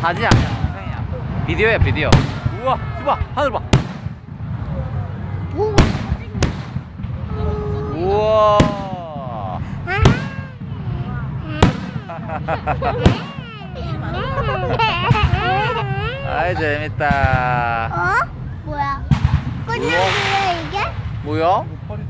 사진 아니야, 영상이야. 비디오야, 비디오. 우와, 봐, 하늘 봐. 우와. 아이, 재밌다. 뭐야? 꽃놀이야 이게? 뭐야? 펄이